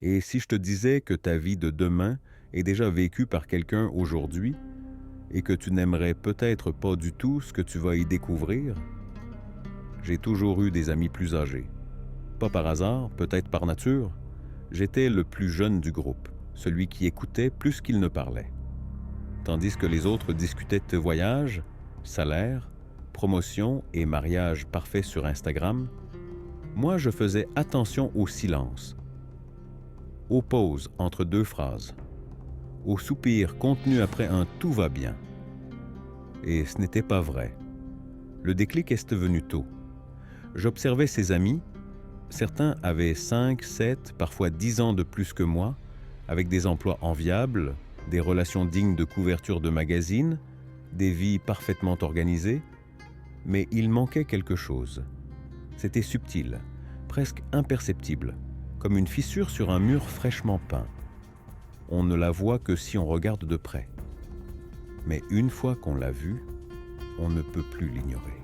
Et si je te disais que ta vie de demain est déjà vécue par quelqu'un aujourd'hui et que tu n'aimerais peut-être pas du tout ce que tu vas y découvrir? J'ai toujours eu des amis plus âgés. Pas par hasard, peut-être par nature, j'étais le plus jeune du groupe, celui qui écoutait plus qu'il ne parlait. Tandis que les autres discutaient de voyages, salaire, promotion et mariage parfait sur Instagram, moi je faisais attention au silence, aux pauses entre deux phrases, aux soupirs contenus après un tout va bien. Et ce n'était pas vrai. Le déclic est venu tôt. J'observais ses amis. Certains avaient 5, 7, parfois 10 ans de plus que moi, avec des emplois enviables, des relations dignes de couverture de magazines, des vies parfaitement organisées, mais il manquait quelque chose. C'était subtil, presque imperceptible, comme une fissure sur un mur fraîchement peint. On ne la voit que si on regarde de près. Mais une fois qu'on l'a vue, on ne peut plus l'ignorer.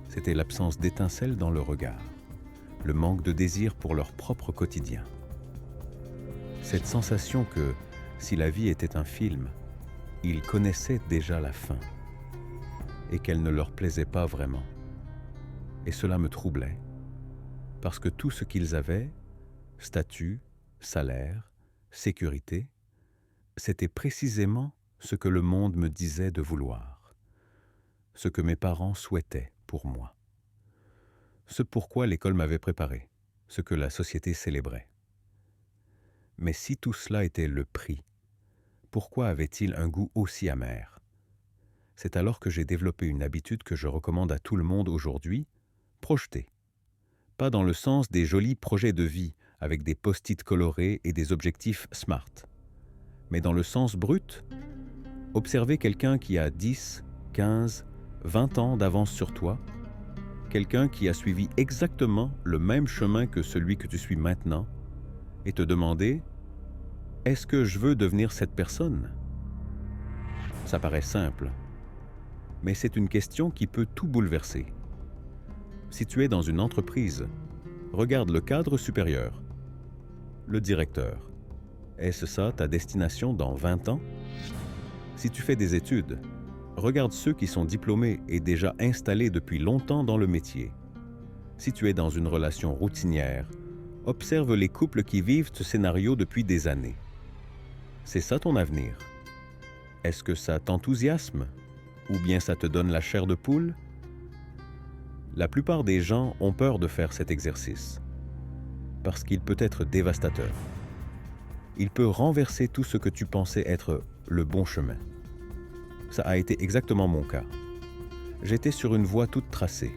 C'était l'absence d'étincelles dans le regard, le manque de désir pour leur propre quotidien. Cette sensation que, si la vie était un film, ils connaissaient déjà la fin et qu'elle ne leur plaisait pas vraiment. Et cela me troublait, parce que tout ce qu'ils avaient, statut, salaire, sécurité, c'était précisément ce que le monde me disait de vouloir, ce que mes parents souhaitaient pour moi, ce pourquoi l'école m'avait préparé, ce que la société célébrait. Mais si tout cela était le prix, pourquoi avait-il un goût aussi amer? C'est alors que j'ai développé une habitude que je recommande à tout le monde aujourd'hui, projeter. Pas dans le sens des jolis projets de vie avec des post-it colorés et des objectifs smart, mais dans le sens brut, observer quelqu'un qui a 10, 15, 20 ans d'avance sur toi, quelqu'un qui a suivi exactement le même chemin que celui que tu suis maintenant, et te demander « Est-ce que je veux devenir cette personne ?» Ça paraît simple, mais c'est une question qui peut tout bouleverser. Si tu es dans une entreprise, regarde le cadre supérieur, le directeur. Est-ce ça ta destination dans 20 ans? Si tu fais des études, regarde ceux qui sont diplômés et déjà installés depuis longtemps dans le métier. Si tu es dans une relation routinière, observe les couples qui vivent ce scénario depuis des années. C'est ça ton avenir. Est-ce que ça t'enthousiasme ou bien ça te donne la chair de poule? La plupart des gens ont peur de faire cet exercice parce qu'il peut être dévastateur. Il peut renverser tout ce que tu pensais être le bon chemin. Ça a été exactement mon cas. J'étais sur une voie toute tracée.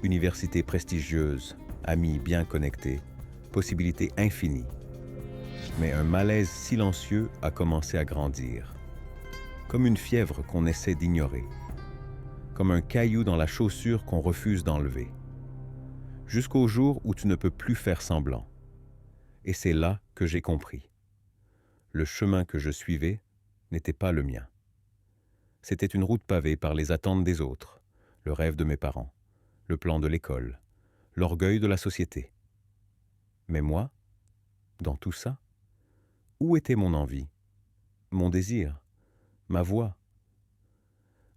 Université prestigieuse, amis bien connectés, possibilités infinies. Mais un malaise silencieux a commencé à grandir. Comme une fièvre qu'on essaie d'ignorer. Comme un caillou dans la chaussure qu'on refuse d'enlever. Jusqu'au jour où tu ne peux plus faire semblant. Et c'est là que j'ai compris. Le chemin que je suivais n'était pas le mien. C'était une route pavée par les attentes des autres, le rêve de mes parents, le plan de l'école, l'orgueil de la société. Mais moi, dans tout ça, où était mon envie, mon désir, ma voix?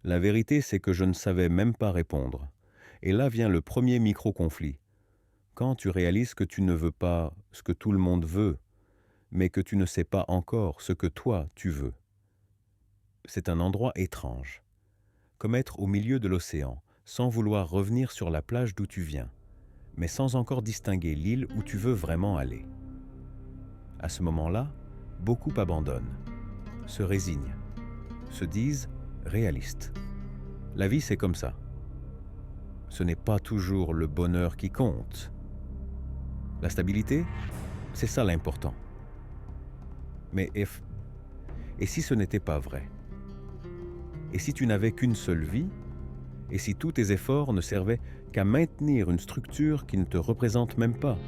La vérité, c'est que je ne savais même pas répondre. Et là vient le premier micro-conflit. Quand tu réalises que tu ne veux pas ce que tout le monde veut, mais que tu ne sais pas encore ce que toi tu veux. C'est un endroit étrange, comme être au milieu de l'océan, sans vouloir revenir sur la plage d'où tu viens, mais sans encore distinguer l'île où tu veux vraiment aller. À ce moment-là, beaucoup abandonnent, se résignent, se disent réalistes. La vie, c'est comme ça. Ce n'est pas toujours le bonheur qui compte. La stabilité, c'est ça l'important. Mais et si ce n'était pas vrai? Et si tu n'avais qu'une seule vie? Et si tous tes efforts ne servaient qu'à maintenir une structure qui ne te représente même pas?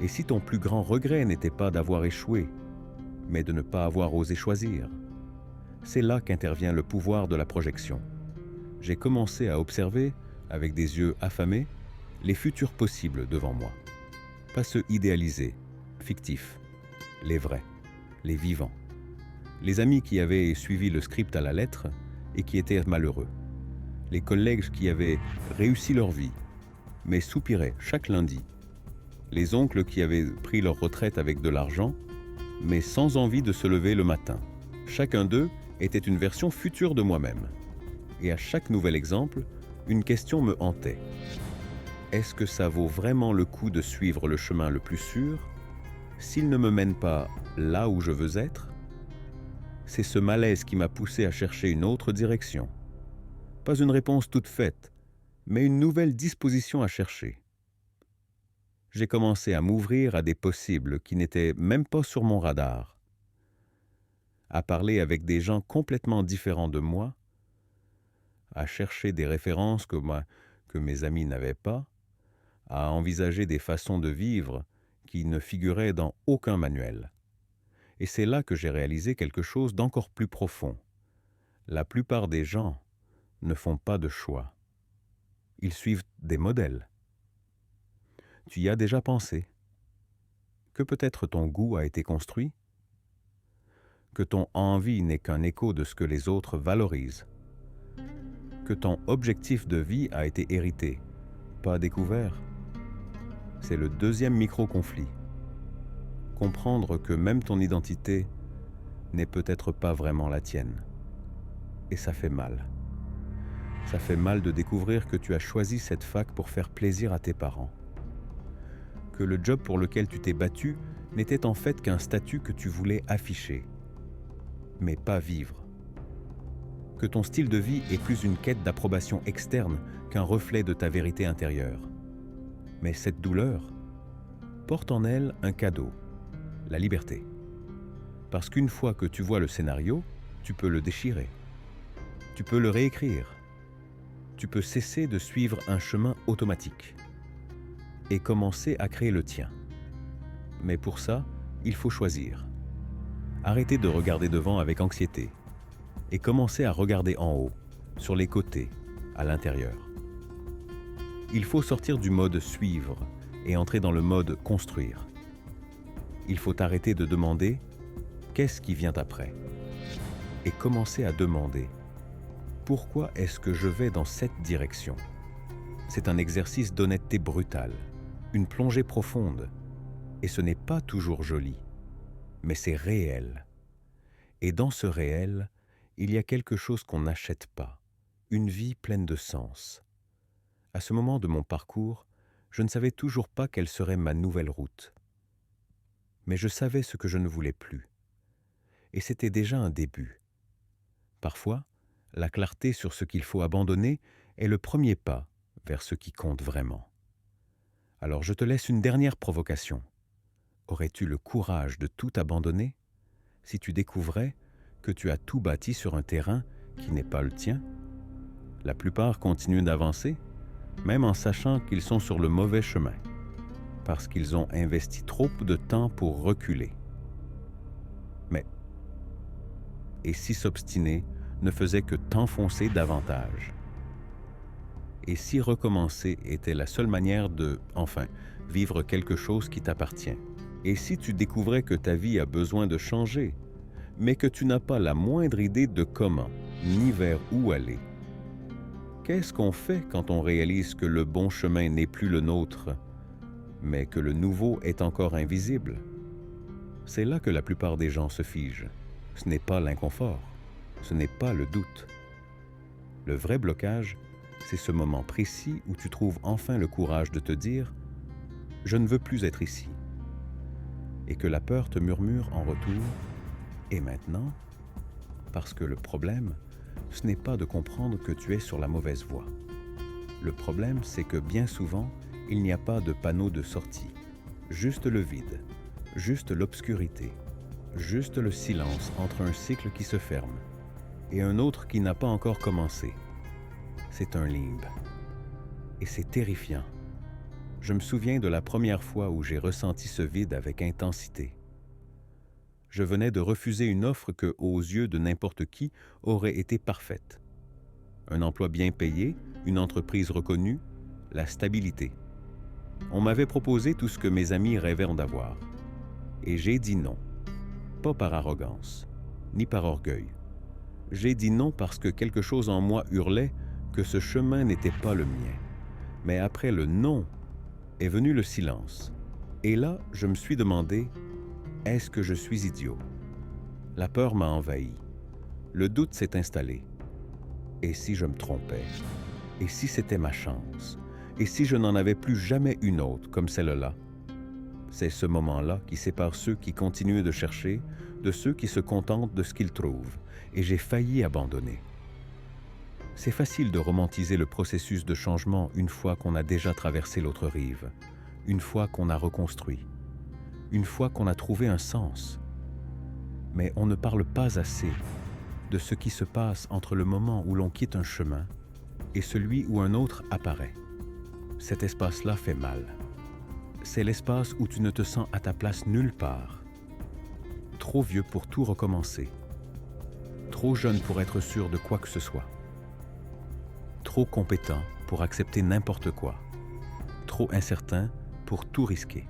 Et si ton plus grand regret n'était pas d'avoir échoué, mais de ne pas avoir osé choisir? C'est là qu'intervient le pouvoir de la projection. J'ai commencé à observer, avec des yeux affamés, les futurs possibles devant moi. Pas ceux idéalisés, fictifs, les vrais, les vivants. Les amis qui avaient suivi le script à la lettre et qui étaient malheureux. Les collègues qui avaient réussi leur vie, mais soupiraient chaque lundi. Les oncles qui avaient pris leur retraite avec de l'argent, mais sans envie de se lever le matin. Chacun d'eux était une version future de moi-même. Et à chaque nouvel exemple, une question me hantait. Est-ce que ça vaut vraiment le coup de suivre le chemin le plus sûr s'il ne me mène pas là où je veux être? C'est ce malaise qui m'a poussé à chercher une autre direction. Pas une réponse toute faite, mais une nouvelle disposition à chercher. J'ai commencé à m'ouvrir à des possibles qui n'étaient même pas sur mon radar, à parler avec des gens complètement différents de moi, à chercher des références que mes amis n'avaient pas, à envisager des façons de vivre qui ne figuraient dans aucun manuel. Et c'est là que j'ai réalisé quelque chose d'encore plus profond. La plupart des gens ne font pas de choix. Ils suivent des modèles. Tu y as déjà pensé? Que peut-être ton goût a été construit? Que ton envie n'est qu'un écho de ce que les autres valorisent? Que ton objectif de vie a été hérité, pas découvert? C'est le deuxième micro-conflit. Comprendre que même ton identité n'est peut-être pas vraiment la tienne. Et ça fait mal. Ça fait mal de découvrir que tu as choisi cette fac pour faire plaisir à tes parents. Que le job pour lequel tu t'es battu n'était en fait qu'un statut que tu voulais afficher, mais pas vivre. Que ton style de vie est plus une quête d'approbation externe qu'un reflet de ta vérité intérieure. Mais cette douleur porte en elle un cadeau, la liberté. Parce qu'une fois que tu vois le scénario, tu peux le déchirer. Tu peux le réécrire. Tu peux cesser de suivre un chemin automatique et commencer à créer le tien. Mais pour ça, il faut choisir. Arrêter de regarder devant avec anxiété et commencer à regarder en haut, sur les côtés, à l'intérieur. Il faut sortir du mode suivre et entrer dans le mode construire. Il faut arrêter de demander « qu'est-ce qui vient après ?» et commencer à demander « pourquoi est-ce que je vais dans cette direction ?» C'est un exercice d'honnêteté brutale, une plongée profonde. Et ce n'est pas toujours joli, mais c'est réel. Et dans ce réel, il y a quelque chose qu'on n'achète pas, une vie pleine de sens. À ce moment de mon parcours, je ne savais toujours pas quelle serait ma nouvelle route. Mais je savais ce que je ne voulais plus. Et c'était déjà un début. Parfois, la clarté sur ce qu'il faut abandonner est le premier pas vers ce qui compte vraiment. Alors je te laisse une dernière provocation. Aurais-tu le courage de tout abandonner si tu découvrais que tu as tout bâti sur un terrain qui n'est pas le tien? La plupart continuent d'avancer, même en sachant qu'ils sont sur le mauvais chemin, parce qu'ils ont investi trop de temps pour reculer. Mais, et si s'obstiner ne faisait que t'enfoncer davantage? Et si recommencer était la seule manière de, enfin, vivre quelque chose qui t'appartient? Et si tu découvrais que ta vie a besoin de changer, mais que tu n'as pas la moindre idée de comment, ni vers où aller? Qu'est-ce qu'on fait quand on réalise que le bon chemin n'est plus le nôtre, mais que le nouveau est encore invisible? C'est là que la plupart des gens se figent. Ce n'est pas l'inconfort, ce n'est pas le doute. Le vrai blocage, c'est ce moment précis où tu trouves enfin le courage de te dire « Je ne veux plus être ici ». Et que la peur te murmure en retour « Et maintenant ?» Parce que le problème, ce n'est pas de comprendre que tu es sur la mauvaise voie. Le problème, c'est que bien souvent, il n'y a pas de panneau de sortie. Juste le vide, juste l'obscurité, juste le silence entre un cycle qui se ferme et un autre qui n'a pas encore commencé. C'est un limbe. Et c'est terrifiant. Je me souviens de la première fois où j'ai ressenti ce vide avec intensité. Je venais de refuser une offre que, aux yeux de n'importe qui, aurait été parfaite. Un emploi bien payé, une entreprise reconnue, la stabilité. On m'avait proposé tout ce que mes amis rêvaient d'avoir. Et j'ai dit non, pas par arrogance, ni par orgueil. J'ai dit non parce que quelque chose en moi hurlait que ce chemin n'était pas le mien. Mais après le non est venu le silence. Et là, je me suis demandé, est-ce que je suis idiot? La peur m'a envahi. Le doute s'est installé. Et si je me trompais? Et si c'était ma chance? Et si je n'en avais plus jamais une autre comme celle-là? C'est ce moment-là qui sépare ceux qui continuent de chercher de ceux qui se contentent de ce qu'ils trouvent. Et j'ai failli abandonner. C'est facile de romantiser le processus de changement une fois qu'on a déjà traversé l'autre rive, une fois qu'on a reconstruit, une fois qu'on a trouvé un sens. Mais on ne parle pas assez de ce qui se passe entre le moment où l'on quitte un chemin et celui où un autre apparaît. Cet espace-là fait mal. C'est l'espace où tu ne te sens à ta place nulle part. Trop vieux pour tout recommencer. Trop jeune pour être sûr de quoi que ce soit. Trop compétent pour accepter n'importe quoi. Trop incertain pour tout risquer.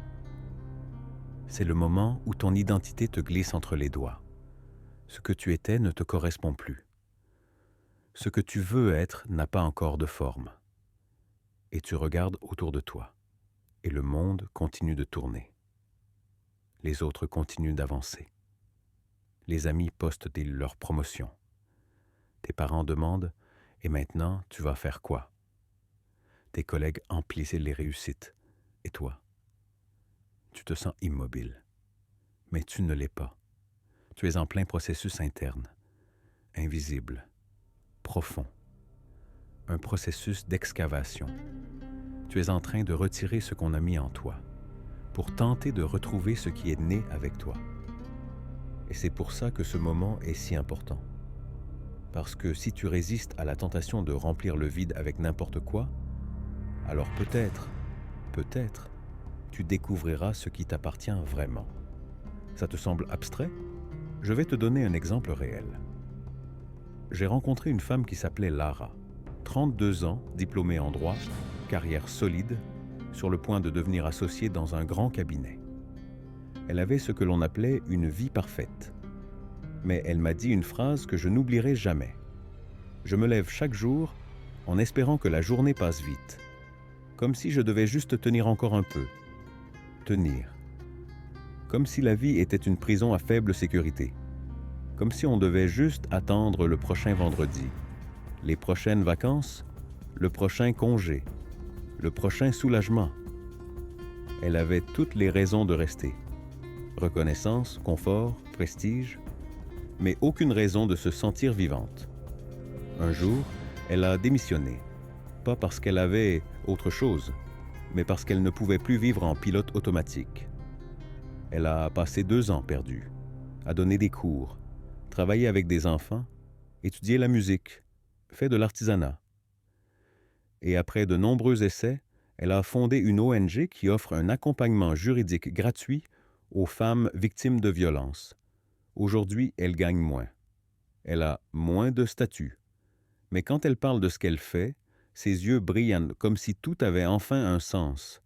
C'est le moment où ton identité te glisse entre les doigts. Ce que tu étais ne te correspond plus. Ce que tu veux être n'a pas encore de forme. Et tu regardes autour de toi. Et le monde continue de tourner. Les autres continuent d'avancer. Les amis postent leurs promotions. Tes parents demandent « Et maintenant, tu vas faire quoi ?» Tes collègues emplissent les réussites. Et toi? Tu te sens immobile. Mais tu ne l'es pas. Tu es en plein processus interne, invisible, profond. Un processus d'excavation. Tu es en train de retirer ce qu'on a mis en toi, pour tenter de retrouver ce qui est né avec toi. Et c'est pour ça que ce moment est si important. Parce que si tu résistes à la tentation de remplir le vide avec n'importe quoi, alors peut-être, tu découvriras ce qui t'appartient vraiment. Ça te semble abstrait? Je vais te donner un exemple réel. J'ai rencontré une femme qui s'appelait Lara, 32 ans, diplômée en droit, carrière solide, sur le point de devenir associée dans un grand cabinet. Elle avait ce que l'on appelait une vie parfaite. Mais elle m'a dit une phrase que je n'oublierai jamais. Je me lève chaque jour en espérant que la journée passe vite, comme si je devais juste tenir encore un peu. Tenir. Comme si la vie était une prison à faible sécurité. Comme si on devait juste attendre le prochain vendredi, les prochaines vacances, le prochain congé, le prochain soulagement. Elle avait toutes les raisons de rester. Reconnaissance, confort, prestige, mais aucune raison de se sentir vivante. Un jour, elle a démissionné, pas parce qu'elle avait autre chose, mais parce qu'elle ne pouvait plus vivre en pilote automatique. Elle a passé 2 ans perdus, à donner des cours, travailler avec des enfants, étudier la musique, fait de l'artisanat. Et après de nombreux essais, elle a fondé une ONG qui offre un accompagnement juridique gratuit aux femmes victimes de violences. Aujourd'hui, elle gagne moins. Elle a moins de statut. Mais quand elle parle de ce qu'elle fait, ses yeux brillent comme si tout avait enfin un sens.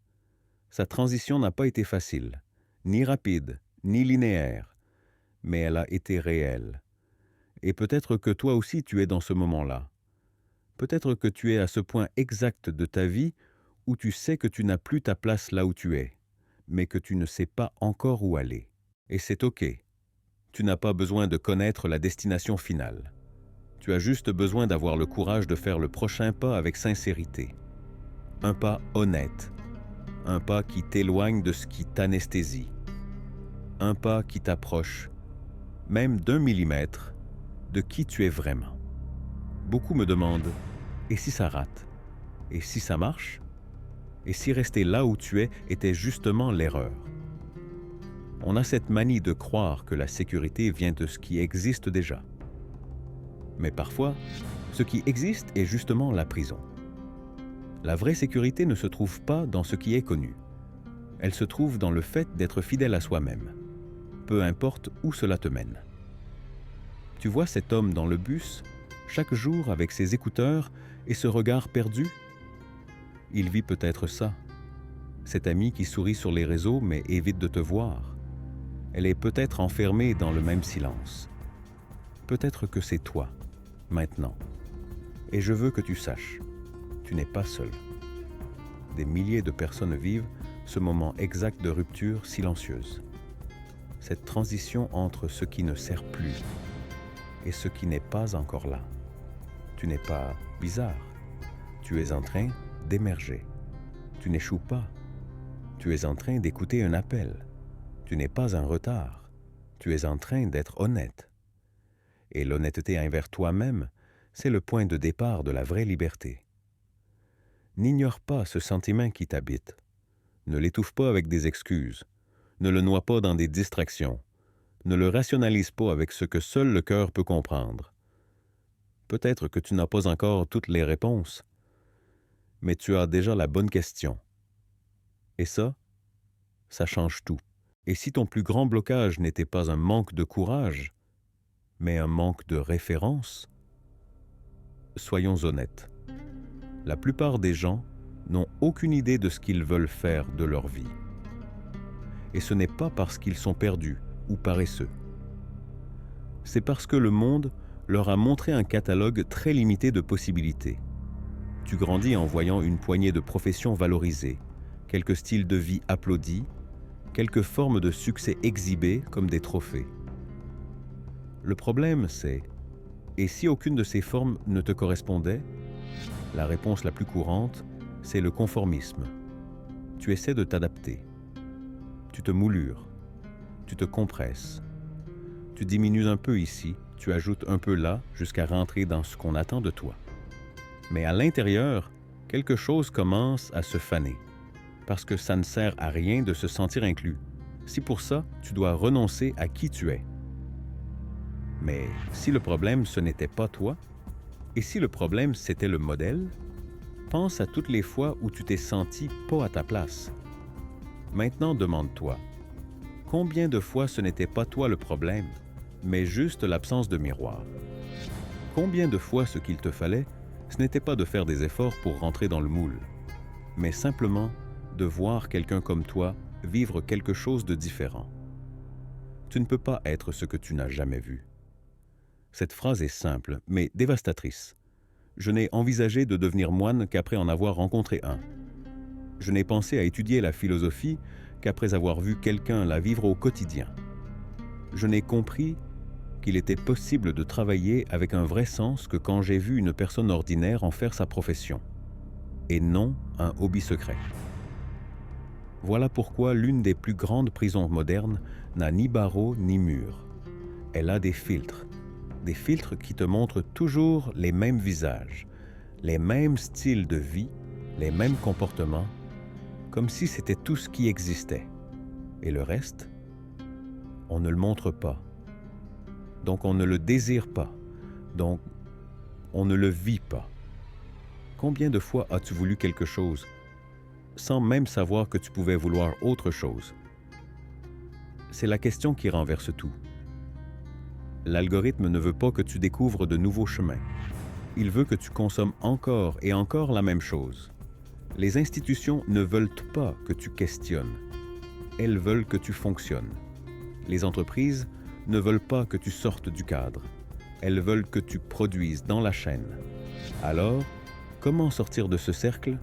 Sa transition n'a pas été facile, ni rapide, ni linéaire, mais elle a été réelle. Et peut-être que toi aussi tu es dans ce moment-là. Peut-être que tu es à ce point exact de ta vie où tu sais que tu n'as plus ta place là où tu es, mais que tu ne sais pas encore où aller. Et c'est OK. Tu n'as pas besoin de connaître la destination finale. Tu as juste besoin d'avoir le courage de faire le prochain pas avec sincérité. Un pas honnête. Un pas qui t'éloigne de ce qui t'anesthésie. Un pas qui t'approche, même d'1 millimètre, de qui tu es vraiment. Beaucoup me demandent, et si ça rate? Et si ça marche? Et si rester là où tu es était justement l'erreur? On a cette manie de croire que la sécurité vient de ce qui existe déjà. Mais parfois, ce qui existe est justement la prison. La vraie sécurité ne se trouve pas dans ce qui est connu. Elle se trouve dans le fait d'être fidèle à soi-même, peu importe où cela te mène. Tu vois cet homme dans le bus, chaque jour avec ses écouteurs et ce regard perdu? Il vit peut-être ça. Cet ami qui sourit sur les réseaux mais évite de te voir. Elle est peut-être enfermée dans le même silence. Peut-être que c'est toi, maintenant. Et je veux que tu saches, tu n'es pas seul. Des milliers de personnes vivent ce moment exact de rupture silencieuse. Cette transition entre ce qui ne sert plus et ce qui n'est pas encore là. Tu n'es pas bizarre. Tu es en train d'émerger. Tu n'échoues pas. Tu es en train d'écouter un appel. Tu n'es pas en retard. Tu es en train d'être honnête. Et l'honnêteté envers toi-même, c'est le point de départ de la vraie liberté. N'ignore pas ce sentiment qui t'habite. Ne l'étouffe pas avec des excuses. Ne le noie pas dans des distractions. Ne le rationalise pas avec ce que seul le cœur peut comprendre. Peut-être que tu n'as pas encore toutes les réponses, mais tu as déjà la bonne question. Et ça change tout. Et si ton plus grand blocage n'était pas un manque de courage, mais un manque de référence, soyons honnêtes. La plupart des gens n'ont aucune idée de ce qu'ils veulent faire de leur vie. Et ce n'est pas parce qu'ils sont perdus ou paresseux. C'est parce que le monde leur a montré un catalogue très limité de possibilités. Tu grandis en voyant une poignée de professions valorisées, quelques styles de vie applaudis, quelques formes de succès exhibées comme des trophées. Le problème, c'est « et si aucune de ces formes ne te correspondait ?» La réponse la plus courante, c'est le conformisme. Tu essaies de t'adapter. Tu te moulures. Tu te compresses. Tu diminues un peu ici, tu ajoutes un peu là, jusqu'à rentrer dans ce qu'on attend de toi. Mais à l'intérieur, quelque chose commence à se faner, parce que ça ne sert à rien de se sentir inclus. Si pour ça, tu dois renoncer à qui tu es. Mais si le problème, ce n'était pas toi, et si le problème, c'était le modèle, pense à toutes les fois où tu t'es senti pas à ta place. Maintenant, demande-toi, combien de fois ce n'était pas toi le problème, mais juste l'absence de miroir? Combien de fois ce qu'il te fallait, ce n'était pas de faire des efforts pour rentrer dans le moule, mais simplement de voir quelqu'un comme toi vivre quelque chose de différent. Tu ne peux pas être ce que tu n'as jamais vu. Cette phrase est simple, mais dévastatrice. Je n'ai envisagé de devenir moine qu'après en avoir rencontré un. Je n'ai pensé à étudier la philosophie qu'après avoir vu quelqu'un la vivre au quotidien. Je n'ai compris qu'il était possible de travailler avec un vrai sens que quand j'ai vu une personne ordinaire en faire sa profession, et non un hobby secret. Voilà pourquoi l'une des plus grandes prisons modernes n'a ni barreaux ni murs. Elle a des filtres qui te montrent toujours les mêmes visages, les mêmes styles de vie, les mêmes comportements, comme si c'était tout ce qui existait. Et le reste, on ne le montre pas. Donc on ne le désire pas. Donc on ne le vit pas. Combien de fois as-tu voulu quelque chose sans même savoir que tu pouvais vouloir autre chose? C'est la question qui renverse tout. L'algorithme ne veut pas que tu découvres de nouveaux chemins. Il veut que tu consommes encore et encore la même chose. Les institutions ne veulent pas que tu questionnes. Elles veulent que tu fonctionnes. Les entreprises ne veulent pas que tu sortes du cadre. Elles veulent que tu produises dans la chaîne. Alors, comment sortir de ce cercle?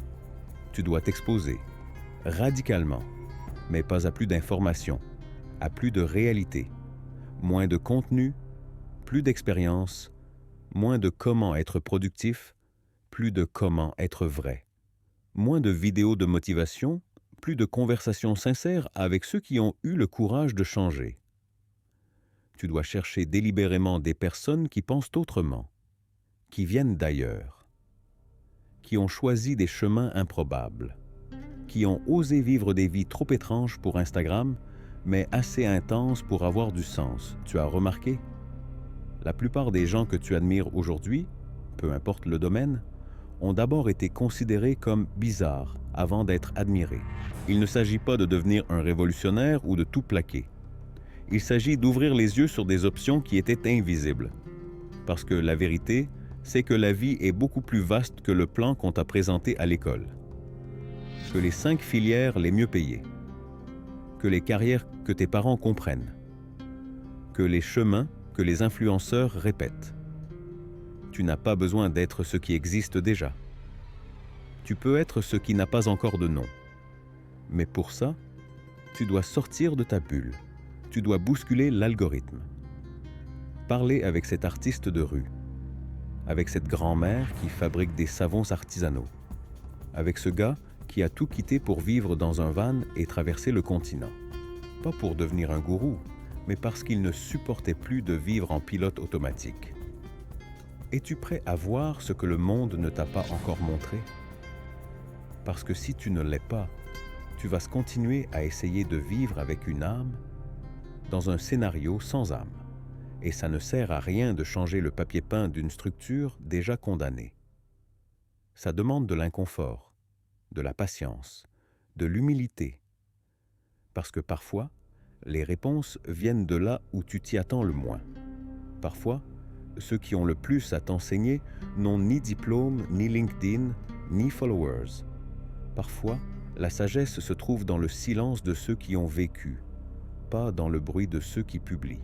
Tu dois t'exposer, radicalement, mais pas à plus d'informations, à plus de réalité, moins de contenu, plus d'expérience, moins de comment être productif, plus de comment être vrai, moins de vidéos de motivation, plus de conversations sincères avec ceux qui ont eu le courage de changer. Tu dois chercher délibérément des personnes qui pensent autrement, qui viennent d'ailleurs, qui ont choisi des chemins improbables, qui ont osé vivre des vies trop étranges pour Instagram, mais assez intenses pour avoir du sens. Tu as remarqué? La plupart des gens que tu admires aujourd'hui, peu importe le domaine, ont d'abord été considérés comme bizarres avant d'être admirés. Il ne s'agit pas de devenir un révolutionnaire ou de tout plaquer. Il s'agit d'ouvrir les yeux sur des options qui étaient invisibles. Parce que la vérité, c'est que la vie est beaucoup plus vaste que le plan qu'on t'a présenté à l'école. Que les 5 filières les mieux payées. Que les carrières que tes parents comprennent. que les chemins que les influenceurs répètent. Tu n'as pas besoin d'être ce qui existe déjà. Tu peux être ce qui n'a pas encore de nom. Mais pour ça, tu dois sortir de ta bulle. Tu dois bousculer l'algorithme. Parler avec cet artiste de rue, avec cette grand-mère qui fabrique des savons artisanaux, avec ce gars qui a tout quitté pour vivre dans un van et traverser le continent. Pas pour devenir un gourou, mais parce qu'il ne supportait plus de vivre en pilote automatique. Es-tu prêt à voir ce que le monde ne t'a pas encore montré? Parce que si tu ne l'es pas, tu vas continuer à essayer de vivre avec une âme dans un scénario sans âme. Et ça ne sert à rien de changer le papier peint d'une structure déjà condamnée. Ça demande de l'inconfort, de la patience, de l'humilité. Parce que parfois, les réponses viennent de là où tu t'y attends le moins. Parfois, ceux qui ont le plus à t'enseigner n'ont ni diplôme, ni LinkedIn, ni followers. Parfois, la sagesse se trouve dans le silence de ceux qui ont vécu, pas dans le bruit de ceux qui publient.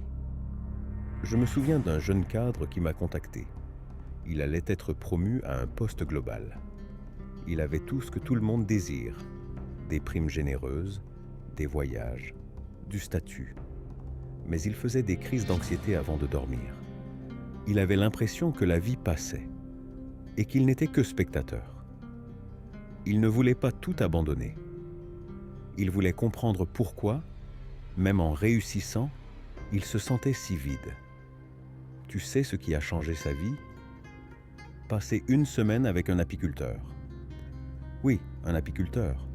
Je me souviens d'un jeune cadre qui m'a contacté. Il allait être promu à un poste global. Il avait tout ce que tout le monde désire, des primes généreuses, des voyages, du statut. Mais il faisait des crises d'anxiété avant de dormir. Il avait l'impression que la vie passait et qu'il n'était que spectateur. Il ne voulait pas tout abandonner. Il voulait comprendre pourquoi, même en réussissant, il se sentait si vide. Tu sais ce qui a changé sa vie? Passer une semaine avec un apiculteur. Oui, un apiculteur.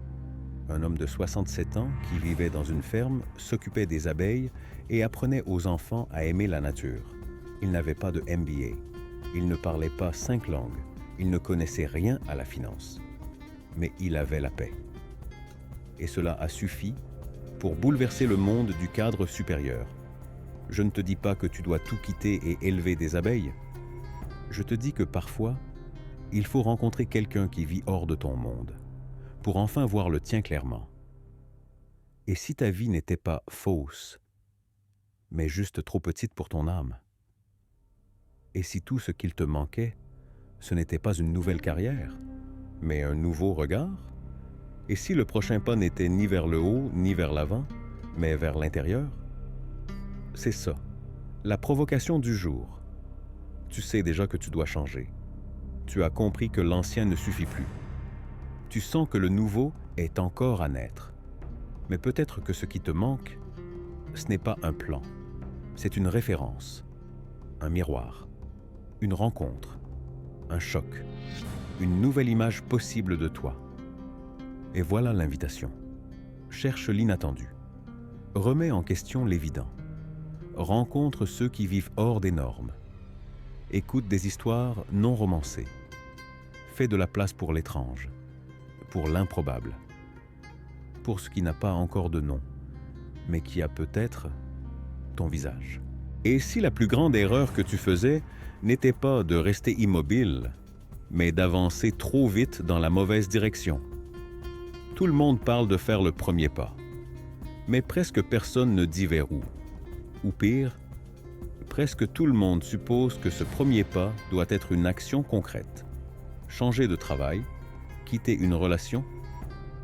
Un homme de 67 ans qui vivait dans une ferme, s'occupait des abeilles et apprenait aux enfants à aimer la nature. Il n'avait pas de MBA. Il ne parlait pas 5 langues. Il ne connaissait rien à la finance. Mais il avait la paix. Et cela a suffi pour bouleverser le monde du cadre supérieur. Je ne te dis pas que tu dois tout quitter et élever des abeilles. Je te dis que parfois, il faut rencontrer quelqu'un qui vit hors de ton monde, pour enfin voir le tien clairement. Et si ta vie n'était pas fausse, mais juste trop petite pour ton âme? Et si tout ce qu'il te manquait, ce n'était pas une nouvelle carrière, mais un nouveau regard? Et si le prochain pas n'était ni vers le haut, ni vers l'avant, mais vers l'intérieur? C'est ça, la provocation du jour. Tu sais déjà que tu dois changer. Tu as compris que l'ancien ne suffit plus. Tu sens que le nouveau est encore à naître. Mais peut-être que ce qui te manque, ce n'est pas un plan. C'est une référence, un miroir, une rencontre, un choc, une nouvelle image possible de toi. Et voilà l'invitation. Cherche l'inattendu. Remets en question l'évident. Rencontre ceux qui vivent hors des normes. Écoute des histoires non romancées. Fais de la place pour l'étrange, pour l'improbable, pour ce qui n'a pas encore de nom, mais qui a peut-être ton visage. Et si la plus grande erreur que tu faisais n'était pas de rester immobile, mais d'avancer trop vite dans la mauvaise direction? Tout le monde parle de faire le premier pas, mais presque personne ne dit vers où. Ou pire, presque tout le monde suppose que ce premier pas doit être une action concrète. Changer de travail, quitter une relation,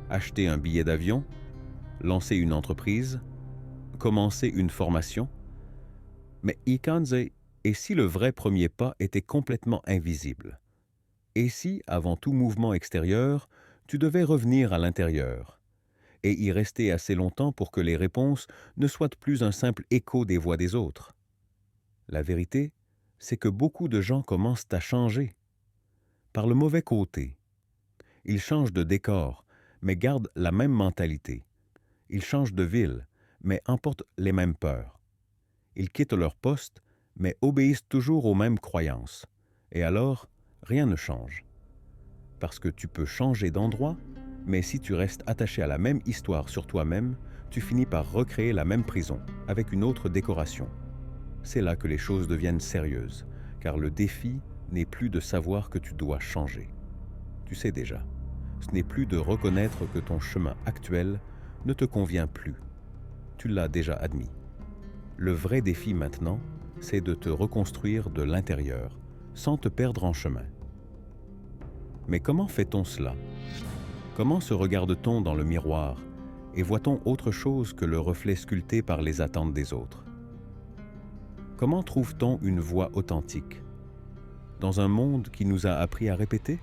acheter un billet d'avion, lancer une entreprise, commencer une formation. Mais Ikanze, et si le vrai premier pas était complètement invisible? Et si, avant tout mouvement extérieur, tu devais revenir à l'intérieur et y rester assez longtemps pour que les réponses ne soient plus un simple écho des voix des autres? La vérité, c'est que beaucoup de gens commencent à changer. Par le mauvais côté. Ils changent de décor, mais gardent la même mentalité. Ils changent de ville, mais emportent les mêmes peurs. Ils quittent leur poste, mais obéissent toujours aux mêmes croyances. Et alors, rien ne change. Parce que tu peux changer d'endroit, mais si tu restes attaché à la même histoire sur toi-même, tu finis par recréer la même prison, avec une autre décoration. C'est là que les choses deviennent sérieuses, car le défi n'est plus de savoir que tu dois changer. Tu sais déjà, ce n'est plus de reconnaître que ton chemin actuel ne te convient plus. Tu l'as déjà admis. Le vrai défi maintenant, c'est de te reconstruire de l'intérieur, sans te perdre en chemin. Mais comment fait-on cela? Comment se regarde-t-on dans le miroir et voit-on autre chose que le reflet sculpté par les attentes des autres? Comment trouve-t-on une voix authentique dans un monde qui nous a appris à répéter?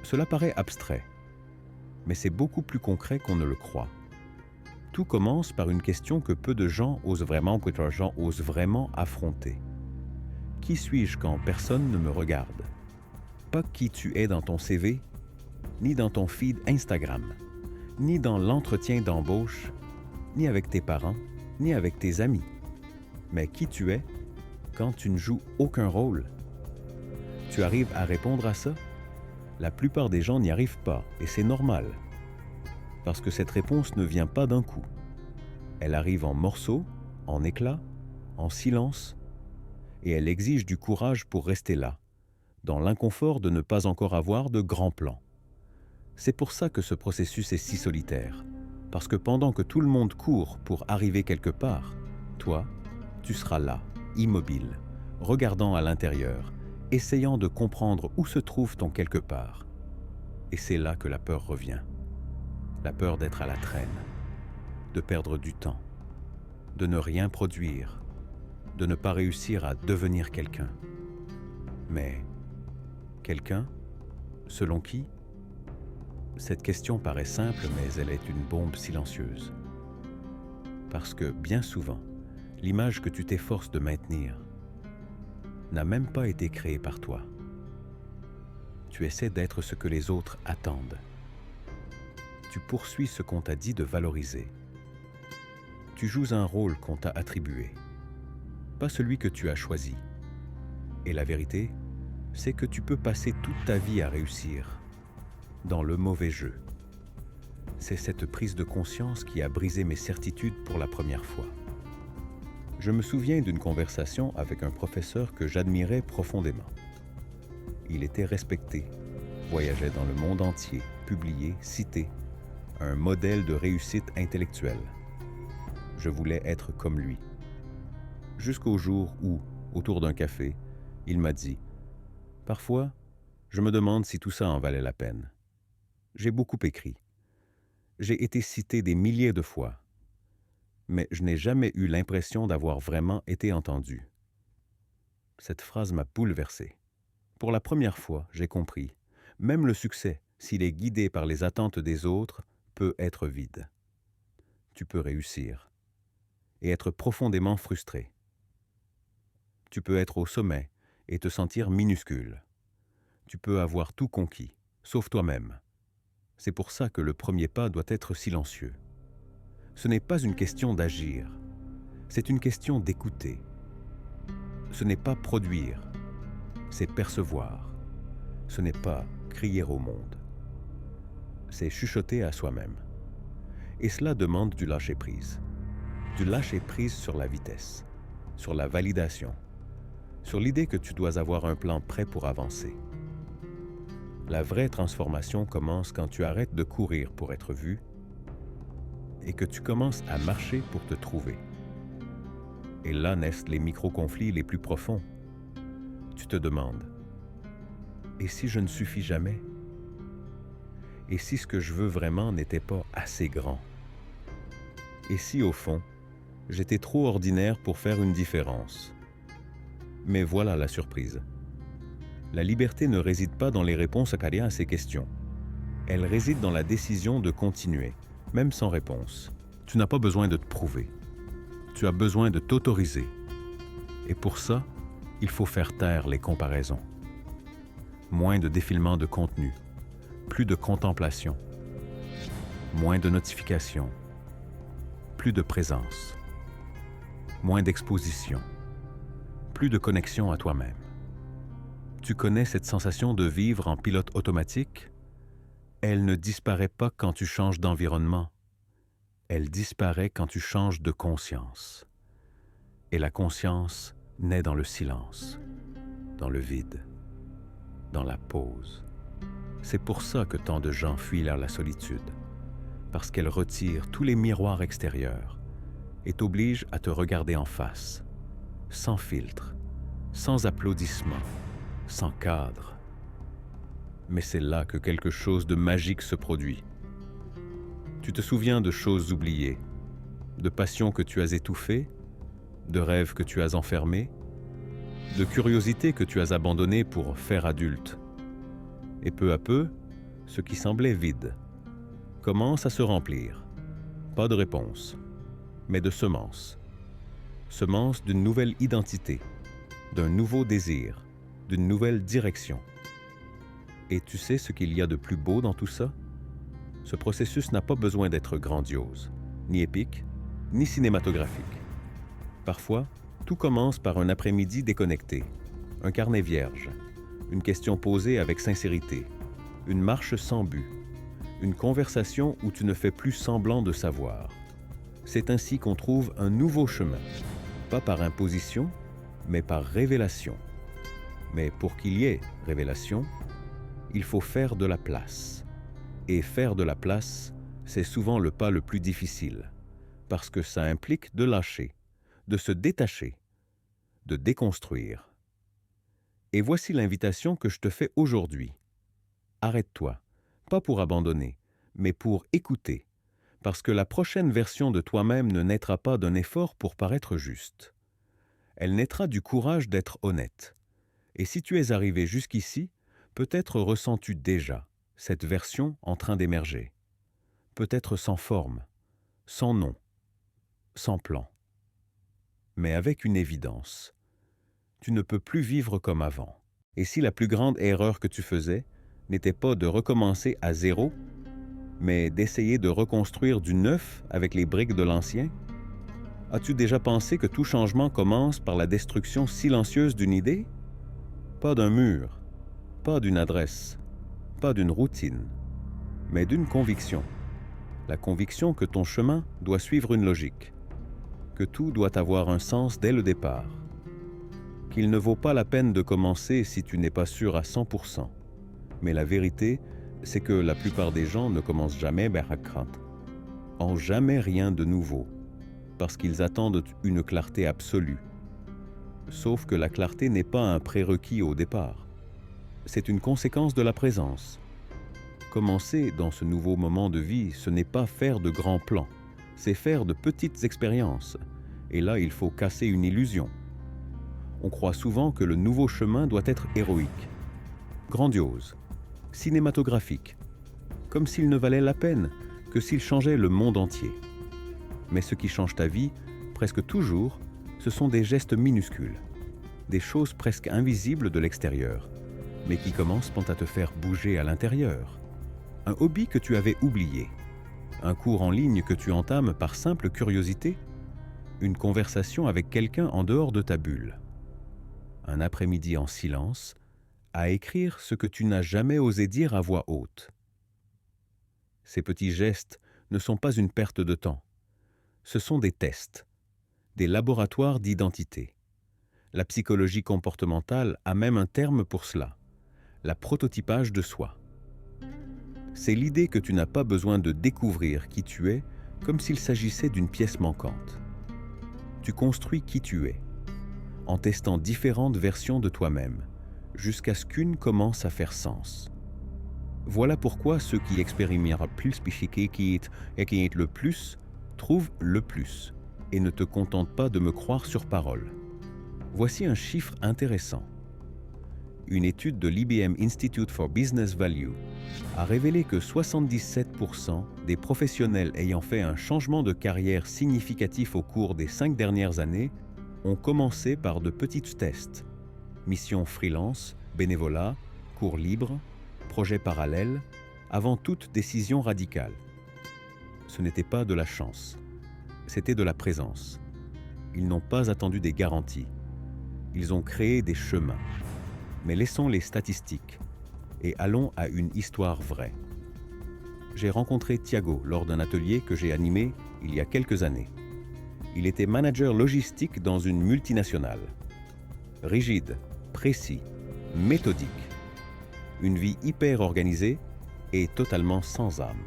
Cela paraît abstrait, mais c'est beaucoup plus concret qu'on ne le croit. Tout commence par une question que peu de gens osent vraiment affronter. Qui suis-je quand personne ne me regarde? Pas qui tu es dans ton CV, ni dans ton feed Instagram, ni dans l'entretien d'embauche, ni avec tes parents, ni avec tes amis. Mais qui tu es quand tu ne joues aucun rôle? Tu arrives à répondre à ça? La plupart des gens n'y arrivent pas, et c'est normal. Parce que cette réponse ne vient pas d'un coup. Elle arrive en morceaux, en éclats, en silence, et elle exige du courage pour rester là, dans l'inconfort de ne pas encore avoir de grands plans. C'est pour ça que ce processus est si solitaire, parce que pendant que tout le monde court pour arriver quelque part, toi, tu seras là, immobile, regardant à l'intérieur, essayant de comprendre où se trouve ton quelque part. Et c'est là que la peur revient. La peur d'être à la traîne, de perdre du temps, de ne rien produire, de ne pas réussir à devenir quelqu'un. Mais quelqu'un, selon qui? Cette question paraît simple, mais elle est une bombe silencieuse. Parce que, bien souvent, l'image que tu t'efforces de maintenir n'a même pas été créée par toi. Tu essaies d'être ce que les autres attendent. Tu poursuis ce qu'on t'a dit de valoriser. Tu joues un rôle qu'on t'a attribué, pas celui que tu as choisi. Et la vérité, c'est que tu peux passer toute ta vie à réussir dans le mauvais jeu. C'est cette prise de conscience qui a brisé mes certitudes pour la première fois. Je me souviens d'une conversation avec un professeur que j'admirais profondément. Il était respecté, voyageait dans le monde entier, publié, cité, un modèle de réussite intellectuelle. Je voulais être comme lui. Jusqu'au jour où, autour d'un café, il m'a dit « Parfois, je me demande si tout ça en valait la peine. J'ai beaucoup écrit. J'ai été cité des milliers de fois. Mais je n'ai jamais eu l'impression d'avoir vraiment été entendu. » Cette phrase m'a bouleversé. Pour la première fois, j'ai compris, même le succès, s'il est guidé par les attentes des autres, peut être vide. Tu peux réussir et être profondément frustré. Tu peux être au sommet et te sentir minuscule. Tu peux avoir tout conquis, sauf toi-même. C'est pour ça que le premier pas doit être silencieux. Ce n'est pas une question d'agir, c'est une question d'écouter. Ce n'est pas produire, c'est percevoir. Ce n'est pas crier au monde. C'est chuchoter à soi-même. Et cela demande du lâcher-prise. Du lâcher-prise sur la vitesse, sur la validation, sur l'idée que tu dois avoir un plan prêt pour avancer. La vraie transformation commence quand tu arrêtes de courir pour être vu et que tu commences à marcher pour te trouver. Et là naissent les micro-conflits les plus profonds. Tu te demandes, et si je ne suffis jamais? Et si ce que je veux vraiment n'était pas assez grand? Et si, au fond, j'étais trop ordinaire pour faire une différence? Mais voilà la surprise. La liberté ne réside pas dans les réponses à ces questions. Elle réside dans la décision de continuer, même sans réponse. Tu n'as pas besoin de te prouver. Tu as besoin de t'autoriser. Et pour ça, il faut faire taire les comparaisons. Moins de défilement de contenu, plus de contemplation, moins de notifications, plus de présence, moins d'exposition, plus de connexion à toi-même. Tu connais cette sensation de vivre en pilote automatique? Elle ne disparaît pas quand tu changes d'environnement. Elle disparaît quand tu changes de conscience. Et la conscience naît dans le silence, dans le vide, dans la pause. C'est pour ça que tant de gens fuient vers la solitude, parce qu'elle retire tous les miroirs extérieurs et t'oblige à te regarder en face, sans filtre, sans applaudissements, sans cadre. Mais c'est là que quelque chose de magique se produit. Tu te souviens de choses oubliées, de passions que tu as étouffées, de rêves que tu as enfermés, de curiosités que tu as abandonnées pour faire adulte. Et peu à peu, ce qui semblait vide commence à se remplir. Pas de réponse, mais de semences. Semences d'une nouvelle identité, d'un nouveau désir, d'une nouvelle direction. Et tu sais ce qu'il y a de plus beau dans tout ça? Ce processus n'a pas besoin d'être grandiose, ni épique, ni cinématographique. Parfois, tout commence par un après-midi déconnecté, un carnet vierge, une question posée avec sincérité, une marche sans but, une conversation où tu ne fais plus semblant de savoir. C'est ainsi qu'on trouve un nouveau chemin, pas par imposition, mais par révélation. Mais pour qu'il y ait révélation, il faut faire de la place. Et faire de la place, c'est souvent le pas le plus difficile, parce que ça implique de lâcher, de se détacher, de déconstruire. Et voici l'invitation que je te fais aujourd'hui. Arrête-toi, pas pour abandonner, mais pour écouter, parce que la prochaine version de toi-même ne naîtra pas d'un effort pour paraître juste. Elle naîtra du courage d'être honnête. Et si tu es arrivé jusqu'ici, peut-être ressens-tu déjà cette version en train d'émerger. Peut-être sans forme, sans nom, sans plan. Mais avec une évidence. Tu ne peux plus vivre comme avant. Et si la plus grande erreur que tu faisais n'était pas de recommencer à zéro, mais d'essayer de reconstruire du neuf avec les briques de l'ancien? As-tu déjà pensé que tout changement commence par la destruction silencieuse d'une idée? Pas d'un mur, pas d'une adresse, pas d'une routine, mais d'une conviction. La conviction que ton chemin doit suivre une logique, que tout doit avoir un sens dès le départ, qu'il ne vaut pas la peine de commencer si tu n'es pas sûr à 100%. Mais la vérité, c'est que la plupart des gens ne commencent jamais en jamais rien de nouveau, parce qu'ils attendent une clarté absolue. Sauf que la clarté n'est pas un prérequis au départ. C'est une conséquence de la présence. Commencer dans ce nouveau moment de vie, ce n'est pas faire de grands plans, c'est faire de petites expériences. Et là, il faut casser une illusion. On croit souvent que le nouveau chemin doit être héroïque, grandiose, cinématographique, comme s'il ne valait la peine que s'il changeait le monde entier. Mais ce qui change ta vie, presque toujours, ce sont des gestes minuscules, des choses presque invisibles de l'extérieur, mais qui commencent à te faire bouger à l'intérieur. Un hobby que tu avais oublié, un cours en ligne que tu entames par simple curiosité, une conversation avec quelqu'un en dehors de ta bulle, un après-midi en silence, à écrire ce que tu n'as jamais osé dire à voix haute. Ces petits gestes ne sont pas une perte de temps. Ce sont des tests, des laboratoires d'identité. La psychologie comportementale a même un terme pour cela, la prototypage de soi. C'est l'idée que tu n'as pas besoin de découvrir qui tu es comme s'il s'agissait d'une pièce manquante. Tu construis qui tu es, en testant différentes versions de toi-même, jusqu'à ce qu'une commence à faire sens. Voilà pourquoi ceux qui expérimentent plus le plus trouvent le plus et ne te contentent pas de me croire sur parole. Voici un chiffre intéressant. Une étude de l'IBM Institute for Business Value a révélé que 77% des professionnels ayant fait un changement de carrière significatif au cours des 5 dernières années ont commencé par de petits tests, missions freelance, bénévolat, cours libres, projets parallèles, avant toute décision radicale. Ce n'était pas de la chance, c'était de la présence. Ils n'ont pas attendu des garanties. Ils ont créé des chemins. Mais laissons les statistiques et allons à une histoire vraie. J'ai rencontré Thiago lors d'un atelier que j'ai animé il y a quelques années. Il était manager logistique dans une multinationale. Rigide, précis, méthodique. Une vie hyper organisée et totalement sans âme.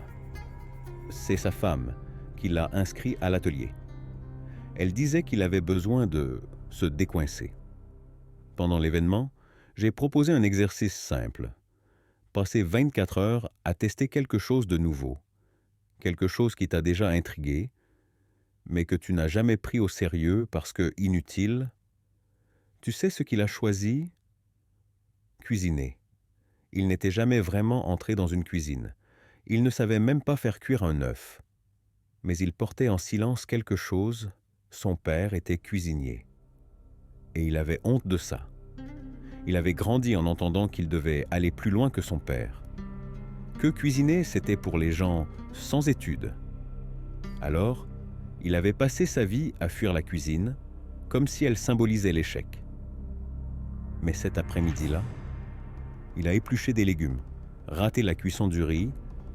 C'est sa femme qui l'a inscrit à l'atelier. Elle disait qu'il avait besoin de se décoincer. Pendant l'événement, j'ai proposé un exercice simple. Passer 24 heures à tester quelque chose de nouveau, quelque chose qui t'a déjà intrigué, mais que tu n'as jamais pris au sérieux parce que inutile. Tu sais ce qu'il a choisi? Cuisiner. Il n'était jamais vraiment entré dans une cuisine. Il ne savait même pas faire cuire un œuf. Mais il portait en silence quelque chose. Son père était cuisinier. Et il avait honte de ça. Il avait grandi en entendant qu'il devait aller plus loin que son père. Que cuisiner, c'était pour les gens sans études. Alors, il avait passé sa vie à fuir la cuisine, comme si elle symbolisait l'échec. Mais cet après-midi-là, il a épluché des légumes, raté la cuisson du riz,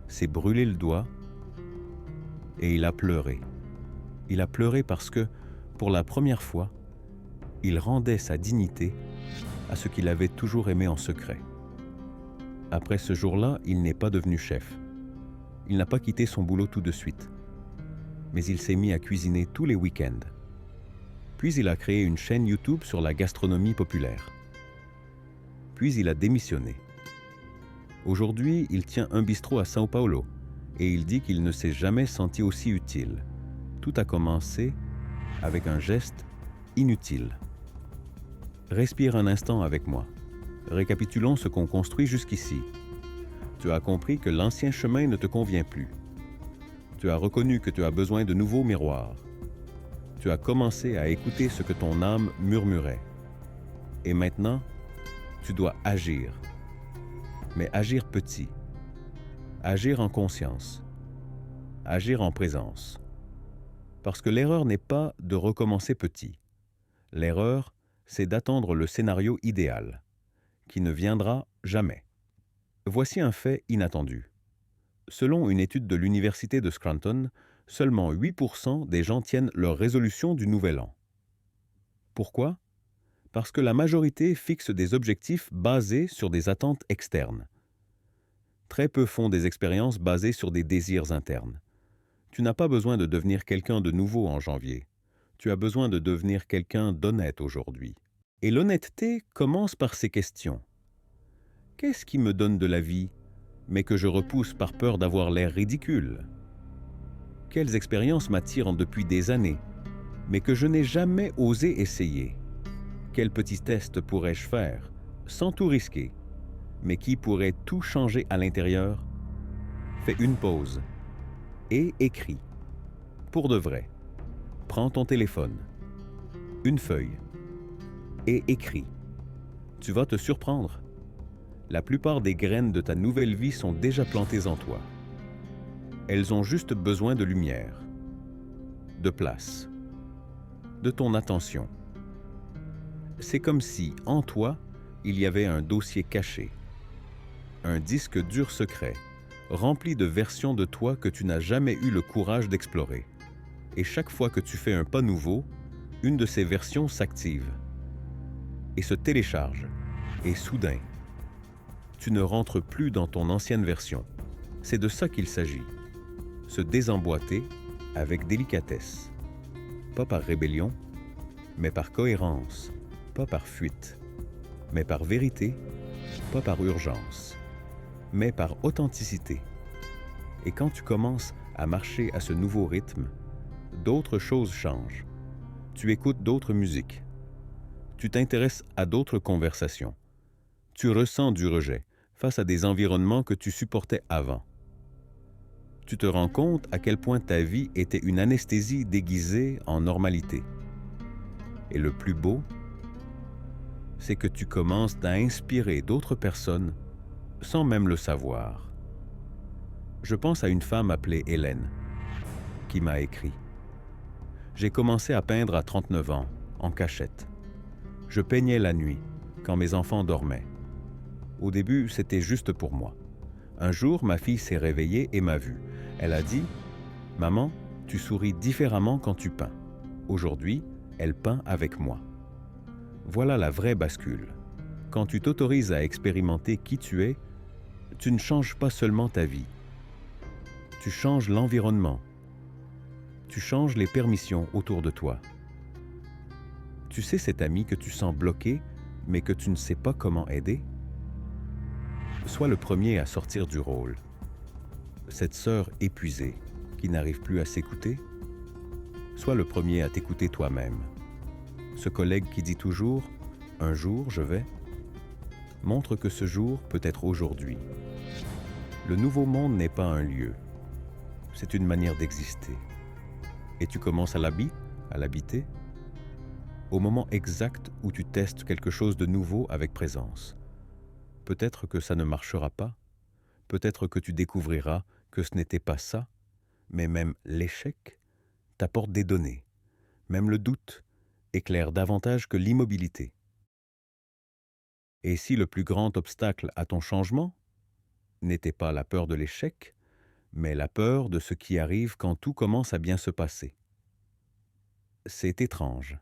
s'est brûlé le doigt et il a pleuré. Il a pleuré parce que, pour la première fois, il rendait sa dignité à ce qu'il avait toujours aimé en secret. Après ce jour-là, il n'est pas devenu chef. Il n'a pas quitté son boulot tout de suite. Mais il s'est mis à cuisiner tous les week-ends. Puis il a créé une chaîne YouTube sur la gastronomie populaire. Puis il a démissionné. Aujourd'hui, il tient un bistrot à São Paulo et il dit qu'il ne s'est jamais senti aussi utile. Tout a commencé avec un geste inutile. Respire un instant avec moi. Récapitulons ce qu'on construit jusqu'ici. Tu as compris que l'ancien chemin ne te convient plus. Tu as reconnu que tu as besoin de nouveaux miroirs. Tu as commencé à écouter ce que ton âme murmurait. Et maintenant, tu dois agir. Mais agir petit. Agir en conscience. Agir en présence. Parce que l'erreur n'est pas de recommencer petit. L'erreur, c'est d'attendre le scénario idéal, qui ne viendra jamais. Voici un fait inattendu. Selon une étude de l'Université de Scranton, seulement 8% des gens tiennent leur résolution du Nouvel An. Pourquoi? Parce que la majorité fixe des objectifs basés sur des attentes externes. Très peu font des expériences basées sur des désirs internes. Tu n'as pas besoin de devenir quelqu'un de nouveau en janvier. Tu as besoin de devenir quelqu'un d'honnête aujourd'hui. Et l'honnêteté commence par ces questions. Qu'est-ce qui me donne de la vie, mais que je repousse par peur d'avoir l'air ridicule? Quelles expériences m'attirent depuis des années, mais que je n'ai jamais osé essayer? Quels petits tests pourrais-je faire, sans tout risquer, mais qui pourraient tout changer à l'intérieur? Fais une pause et écris. Pour de vrai. Prends ton téléphone, une feuille, et écris. Tu vas te surprendre. La plupart des graines de ta nouvelle vie sont déjà plantées en toi. Elles ont juste besoin de lumière, de place, de ton attention. C'est comme si, en toi, il y avait un dossier caché, un disque dur secret, rempli de versions de toi que tu n'as jamais eu le courage d'explorer. Et chaque fois que tu fais un pas nouveau, une de ces versions s'active et se télécharge. Et soudain, tu ne rentres plus dans ton ancienne version. C'est de ça qu'il s'agit. Se désemboîter avec délicatesse. Pas par rébellion, mais par cohérence. Pas par fuite, mais par vérité. Pas par urgence, mais par authenticité. Et quand tu commences à marcher à ce nouveau rythme, d'autres choses changent. Tu écoutes d'autres musiques. Tu t'intéresses à d'autres conversations. Tu ressens du rejet face à des environnements que tu supportais avant. Tu te rends compte à quel point ta vie était une anesthésie déguisée en normalité. Et le plus beau, c'est que tu commences à inspirer d'autres personnes sans même le savoir. Je pense à une femme appelée Hélène, qui m'a écrit. J'ai commencé à peindre à 39 ans, en cachette. Je peignais la nuit, quand mes enfants dormaient. Au début, c'était juste pour moi. Un jour, ma fille s'est réveillée et m'a vu. Elle a dit « Maman, tu souris différemment quand tu peins. Aujourd'hui, elle peint avec moi. » Voilà la vraie bascule. Quand tu t'autorises à expérimenter qui tu es, tu ne changes pas seulement ta vie. Tu changes l'environnement. Tu changes les permissions autour de toi. Tu sais cet ami que tu sens bloqué, mais que tu ne sais pas comment aider? Sois le premier à sortir du rôle. Cette sœur épuisée, qui n'arrive plus à s'écouter? Sois le premier à t'écouter toi-même. Ce collègue qui dit toujours « un jour je vais », montre que ce jour peut être aujourd'hui. Le nouveau monde n'est pas un lieu, c'est une manière d'exister. Et tu commences à l'habiter, au moment exact où tu testes quelque chose de nouveau avec présence. Peut-être que ça ne marchera pas, peut-être que tu découvriras que ce n'était pas ça, mais même l'échec t'apporte des données, même le doute éclaire davantage que l'immobilité. Et si le plus grand obstacle à ton changement n'était pas la peur de l'échec, mais la peur de ce qui arrive quand tout commence à bien se passer? C'est étrange,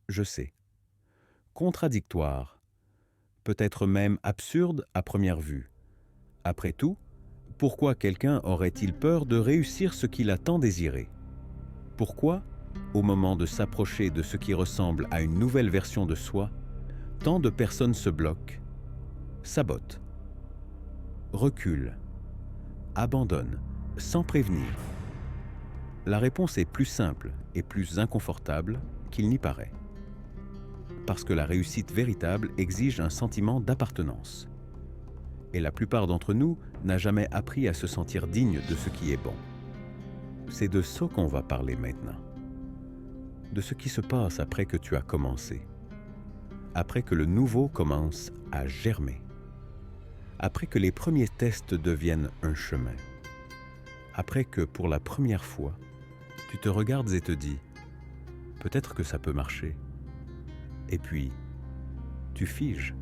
je sais. Contradictoire, peut-être même absurde à première vue. Après tout, pourquoi quelqu'un aurait-il peur de réussir ce qu'il a tant désiré? Pourquoi, au moment de s'approcher de ce qui ressemble à une nouvelle version de soi, tant de personnes se bloquent, sabotent, reculent, abandonnent, sans prévenir? La réponse est plus simple et plus inconfortable qu'il n'y paraît. Parce que la réussite véritable exige un sentiment d'appartenance. Et la plupart d'entre nous n'a jamais appris à se sentir digne de ce qui est bon. C'est de ça qu'on va parler maintenant. De ce qui se passe après que tu as commencé. Après que le nouveau commence à germer. Après que les premiers tests deviennent un chemin. Après que, pour la première fois, tu te regardes et te dis « peut-être que ça peut marcher ». Et puis, tu figes.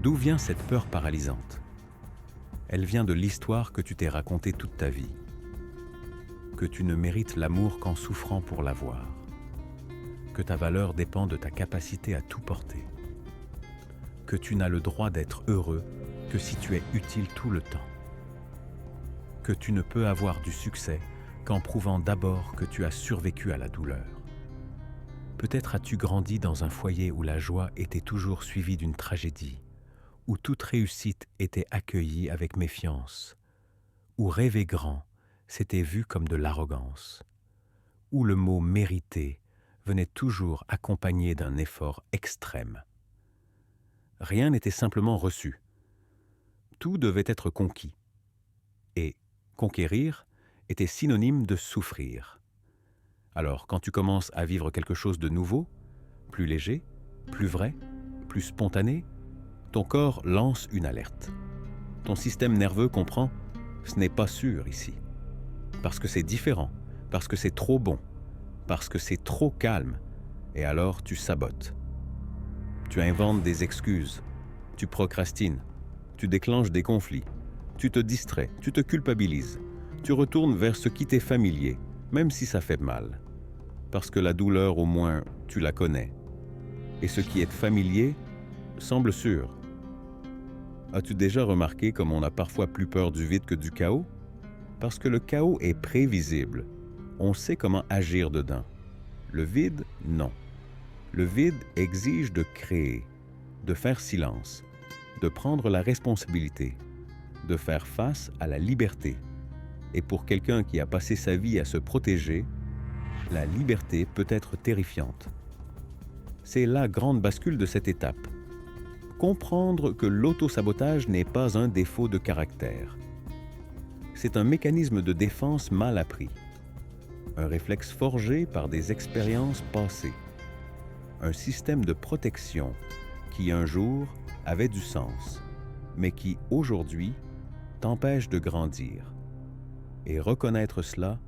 D'où vient cette peur paralysante? Elle vient de l'histoire que tu t'es racontée toute ta vie. Que tu ne mérites l'amour qu'en souffrant pour l'avoir. Que ta valeur dépend de ta capacité à tout porter. Que tu n'as le droit d'être heureux que si tu es utile tout le temps. Que tu ne peux avoir du succès qu'en prouvant d'abord que tu as survécu à la douleur. Peut-être as-tu grandi dans un foyer où la joie était toujours suivie d'une tragédie, où toute réussite était accueillie avec méfiance, où rêver grand s'était vu comme de l'arrogance, où le mot « mériter » venait toujours accompagné d'un effort extrême. Rien n'était simplement reçu. Tout devait être conquis. Et conquérir était synonyme de souffrir. Alors, quand tu commences à vivre quelque chose de nouveau, plus léger, plus vrai, plus spontané, ton corps lance une alerte. Ton système nerveux comprend « ce n'est pas sûr ici ». Parce que c'est différent, parce que c'est trop bon, parce que c'est trop calme, et alors tu sabotes. Tu inventes des excuses, tu procrastines, tu déclenches des conflits, tu te distrais, tu te culpabilises, tu retournes vers ce qui t'est familier, même si ça fait mal. Parce que la douleur, au moins, tu la connais. Et ce qui est familier semble sûr. As-tu déjà remarqué comme on a parfois plus peur du vide que du chaos? Parce que le chaos est prévisible. On sait comment agir dedans. Le vide, non. Le vide exige de créer, de faire silence, de prendre la responsabilité, de faire face à la liberté. Et pour quelqu'un qui a passé sa vie à se protéger, la liberté peut être terrifiante. C'est la grande bascule de cette étape. Comprendre que l'auto-sabotage n'est pas un défaut de caractère. C'est un mécanisme de défense mal appris, un réflexe forgé par des expériences passées, un système de protection qui un jour avait du sens, mais qui aujourd'hui t'empêche de grandir. Et reconnaître cela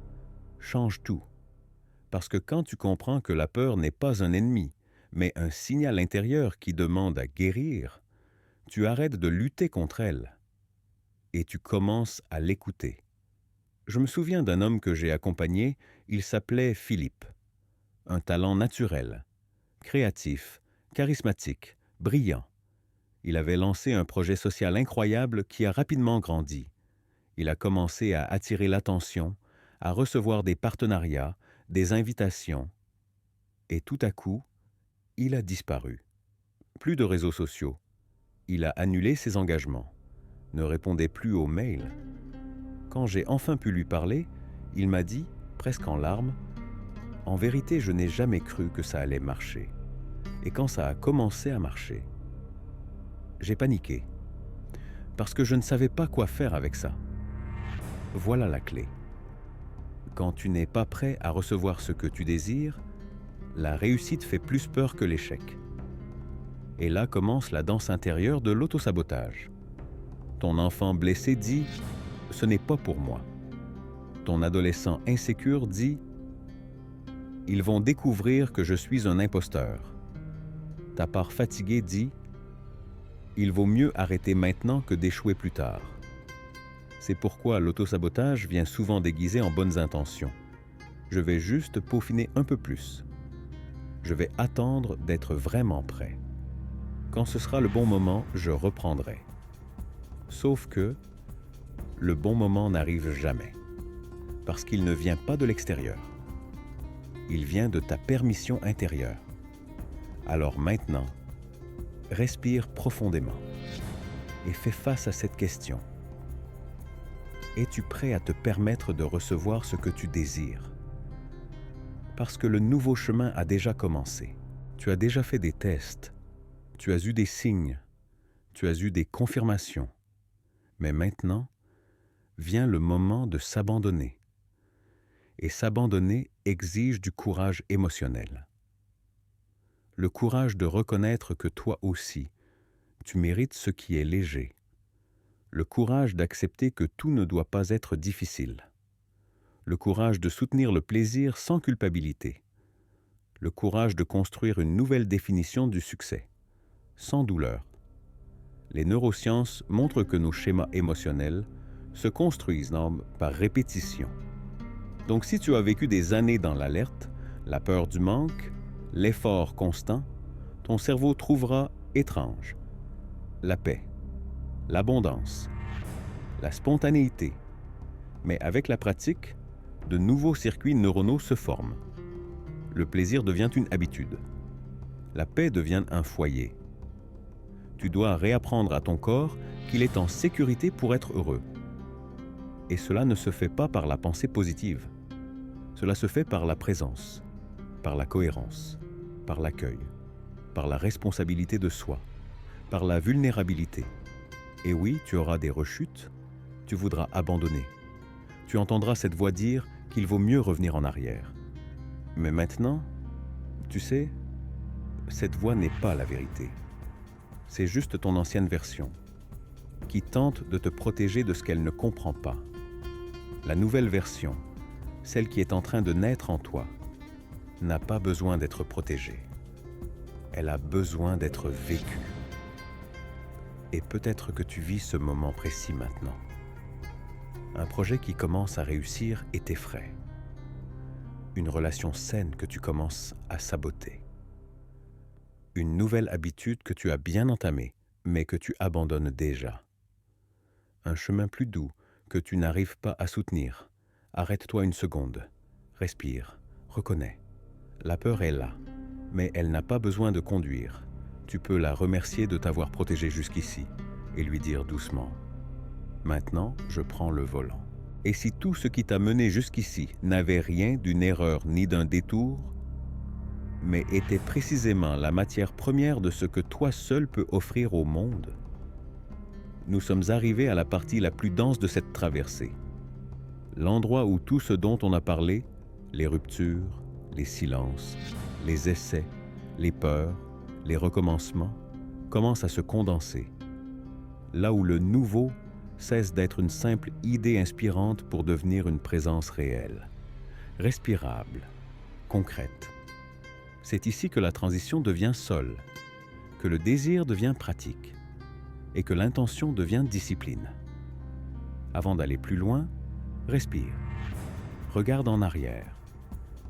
change tout. Parce que quand tu comprends que la peur n'est pas un ennemi, mais un signal intérieur qui demande à guérir, tu arrêtes de lutter contre elle et tu commences à l'écouter. Je me souviens d'un homme que j'ai accompagné, il s'appelait Philippe. Un talent naturel, créatif, charismatique, brillant. Il avait lancé un projet social incroyable qui a rapidement grandi. Il a commencé à attirer l'attention, à recevoir des partenariats, des invitations. Et tout à coup, il a disparu. Plus de réseaux sociaux. Il a annulé ses engagements. Ne répondait plus aux mails. Quand j'ai enfin pu lui parler, il m'a dit, presque en larmes, « En vérité, je n'ai jamais cru que ça allait marcher. Et quand ça a commencé à marcher, j'ai paniqué. Parce que je ne savais pas quoi faire avec ça. » Voilà la clé. Quand tu n'es pas prêt à recevoir ce que tu désires, la réussite fait plus peur que l'échec. Et là commence la danse intérieure de l'autosabotage. Ton enfant blessé dit « Ce n'est pas pour moi ». Ton adolescent insécure dit « Ils vont découvrir que je suis un imposteur ». Ta part fatiguée dit « Il vaut mieux arrêter maintenant que d'échouer plus tard ». C'est pourquoi l'autosabotage vient souvent déguisé en bonnes intentions. Je vais juste peaufiner un peu plus. Je vais attendre d'être vraiment prêt. Quand ce sera le bon moment, je reprendrai. Sauf que le bon moment n'arrive jamais, parce qu'il ne vient pas de l'extérieur. Il vient de ta permission intérieure. Alors maintenant, respire profondément et fais face à cette question. Es-tu prêt à te permettre de recevoir ce que tu désires? Parce que le nouveau chemin a déjà commencé. Tu as déjà fait des tests. Tu as eu des signes. Tu as eu des confirmations. Mais maintenant, vient le moment de s'abandonner. Et s'abandonner exige du courage émotionnel. Le courage de reconnaître que toi aussi, tu mérites ce qui est léger. Le courage d'accepter que tout ne doit pas être difficile. Le courage de soutenir le plaisir sans culpabilité. Le courage de construire une nouvelle définition du succès, sans douleur. Les neurosciences montrent que nos schémas émotionnels se construisent par répétition. Donc si tu as vécu des années dans l'alerte, la peur du manque, l'effort constant, ton cerveau trouvera étrange la paix, l'abondance, la spontanéité. Mais avec la pratique, de nouveaux circuits neuronaux se forment. Le plaisir devient une habitude. La paix devient un foyer. Tu dois réapprendre à ton corps qu'il est en sécurité pour être heureux. Et cela ne se fait pas par la pensée positive. Cela se fait par la présence, par la cohérence, par l'accueil, par la responsabilité de soi, par la vulnérabilité. Et oui, tu auras des rechutes, tu voudras abandonner. Tu entendras cette voix dire qu'il vaut mieux revenir en arrière. Mais maintenant, tu sais, cette voix n'est pas la vérité. C'est juste ton ancienne version, qui tente de te protéger de ce qu'elle ne comprend pas. La nouvelle version, celle qui est en train de naître en toi, n'a pas besoin d'être protégée. Elle a besoin d'être vécue. Et peut-être que tu vis ce moment précis maintenant. Un projet qui commence à réussir et t'effraie. Une relation saine que tu commences à saboter. Une nouvelle habitude que tu as bien entamée, mais que tu abandonnes déjà. Un chemin plus doux que tu n'arrives pas à soutenir. Arrête-toi une seconde. Respire. Reconnais. La peur est là, mais elle n'a pas besoin de conduire. Tu peux la remercier de t'avoir protégé jusqu'ici et lui dire doucement « Maintenant, je prends le volant. » Et si tout ce qui t'a mené jusqu'ici n'avait rien d'une erreur ni d'un détour, mais était précisément la matière première de ce que toi seul peux offrir au monde, nous sommes arrivés à la partie la plus dense de cette traversée. L'endroit où tout ce dont on a parlé, les ruptures, les silences, les essais, les peurs, les recommencements, commencent à se condenser. Là où le nouveau cesse d'être une simple idée inspirante pour devenir une présence réelle, respirable, concrète. C'est ici que la transition devient sol, que le désir devient pratique et que l'intention devient discipline. Avant d'aller plus loin, respire. Regarde en arrière.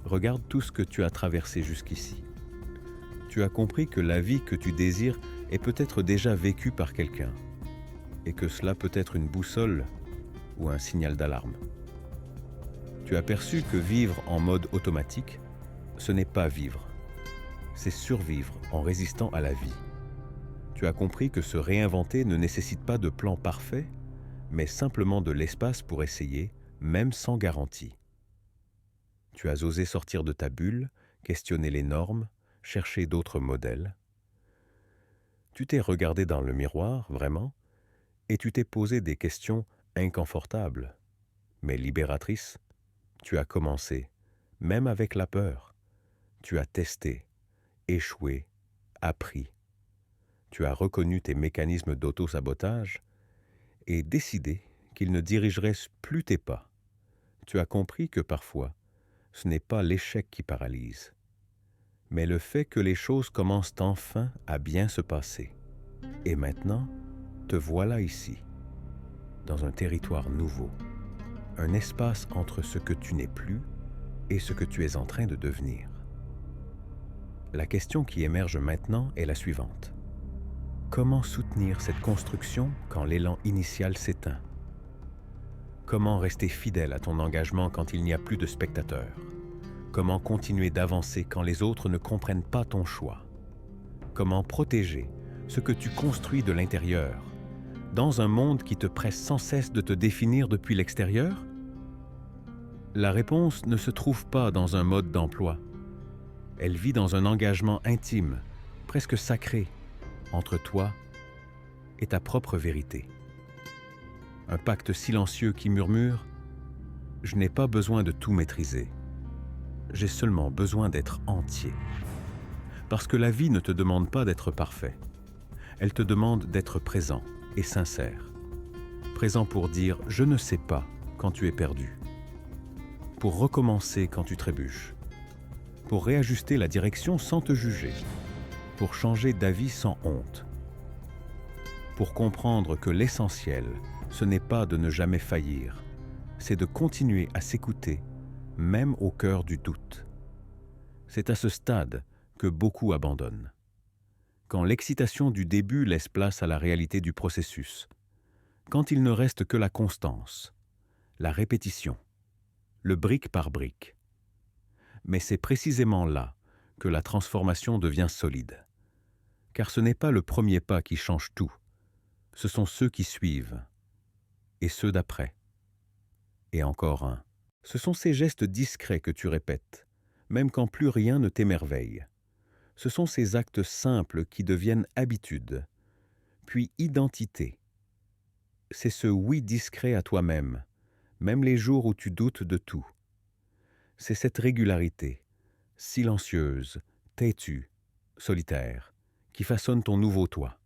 Regarde tout ce que tu as traversé jusqu'ici. Tu as compris que la vie que tu désires est peut-être déjà vécue par quelqu'un et que cela peut être une boussole ou un signal d'alarme. Tu as perçu que vivre en mode automatique, ce n'est pas vivre. c'est survivre en résistant à la vie. Tu as compris que se réinventer ne nécessite pas de plan parfait, mais simplement de l'espace pour essayer, même sans garantie. Tu as osé sortir de ta bulle, questionner les normes, chercher d'autres modèles. Tu t'es regardé dans le miroir, vraiment, et tu t'es posé des questions inconfortables, mais libératrices. Tu as commencé, même avec la peur. Tu as testé, échoué, appris. Tu as reconnu tes mécanismes d'auto-sabotage et décidé qu'ils ne dirigeraient plus tes pas. Tu as compris que parfois, ce n'est pas l'échec qui paralyse, mais le fait que les choses commencent enfin à bien se passer. Et maintenant, te voilà ici, dans un territoire nouveau, un espace entre ce que tu n'es plus et ce que tu es en train de devenir. La question qui émerge maintenant est la suivante. Comment soutenir cette construction quand l'élan initial s'éteint? Comment rester fidèle à ton engagement quand il n'y a plus de spectateurs? Comment continuer d'avancer quand les autres ne comprennent pas ton choix? Comment protéger ce que tu construis de l'intérieur, dans un monde qui te presse sans cesse de te définir depuis l'extérieur? La réponse ne se trouve pas dans un mode d'emploi. Elle vit dans un engagement intime, presque sacré, entre toi et ta propre vérité. Un pacte silencieux qui murmure « Je n'ai pas besoin de tout maîtriser. J'ai seulement besoin d'être entier. » Parce que la vie ne te demande pas d'être parfait. Elle te demande d'être présent et sincère. Présent pour dire « Je ne sais pas » quand tu es perdu. Pour recommencer quand tu trébuches. Pour réajuster la direction sans te juger. Pour changer d'avis sans honte. Pour comprendre que l'essentiel, ce n'est pas de ne jamais faillir, c'est de continuer à s'écouter, même au cœur du doute. C'est à ce stade que beaucoup abandonnent. Quand l'excitation du début laisse place à la réalité du processus, quand il ne reste que la constance, la répétition, le brique par brique. Mais c'est précisément là que la transformation devient solide. Car ce n'est pas le premier pas qui change tout, ce sont ceux qui suivent, et ceux d'après. Et encore un. Ce sont ces gestes discrets que tu répètes, même quand plus rien ne t'émerveille. Ce sont ces actes simples qui deviennent habitude, puis identité. C'est ce oui discret à toi-même, même les jours où tu doutes de tout. C'est cette régularité, silencieuse, têtue, solitaire, qui façonne ton nouveau toi.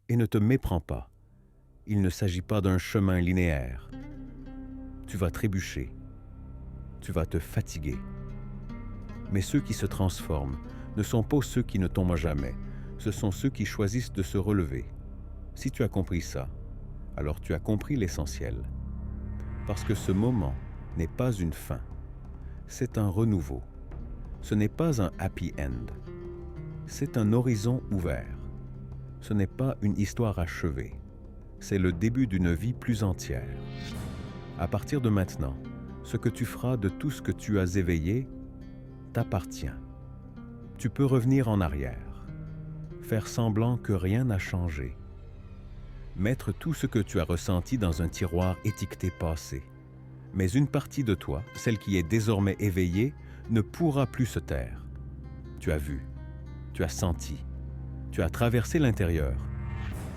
Et ne te méprends pas, il ne s'agit pas d'un chemin linéaire. Tu vas trébucher, tu vas te fatiguer. Mais ceux qui se transforment ne sont pas ceux qui ne tombent jamais, ce sont ceux qui choisissent de se relever. Si tu as compris ça, alors tu as compris l'essentiel. Parce que ce moment n'est pas une fin, c'est un renouveau. Ce n'est pas un happy end, c'est un horizon ouvert. Ce n'est pas une histoire achevée, c'est le début d'une vie plus entière. À partir de maintenant, ce que tu feras de tout ce que tu as éveillé t'appartient. Tu peux revenir en arrière, faire semblant que rien n'a changé, mettre tout ce que tu as ressenti dans un tiroir étiqueté passé. Mais une partie de toi, celle qui est désormais éveillée, ne pourra plus se taire. Tu as vu, tu as senti, tu as traversé l'intérieur,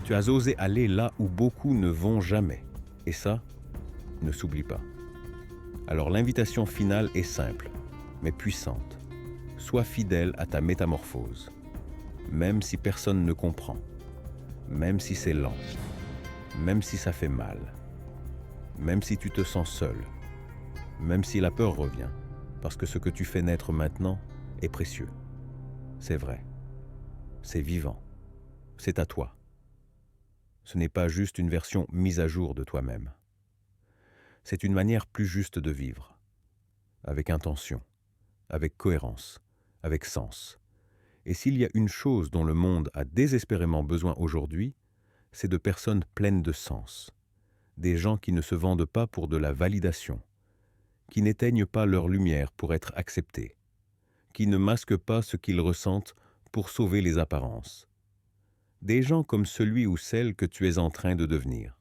tu as osé aller là où beaucoup ne vont jamais. Et ça, ne s'oublie pas. Alors l'invitation finale est simple, mais puissante. Sois fidèle à ta métamorphose, même si personne ne comprend, même si c'est lent, même si ça fait mal, même si tu te sens seul, même si la peur revient, parce que ce que tu fais naître maintenant est précieux. C'est vrai, c'est vivant, c'est à toi. Ce n'est pas juste une version mise à jour de toi-même. C'est une manière plus juste de vivre, avec intention, avec cohérence, avec sens. Et s'il y a une chose dont le monde a désespérément besoin aujourd'hui, c'est de personnes pleines de sens, des gens qui ne se vendent pas pour de la validation, qui n'éteignent pas leur lumière pour être acceptés, qui ne masquent pas ce qu'ils ressentent pour sauver les apparences. Des gens comme celui ou celle que tu es en train de devenir.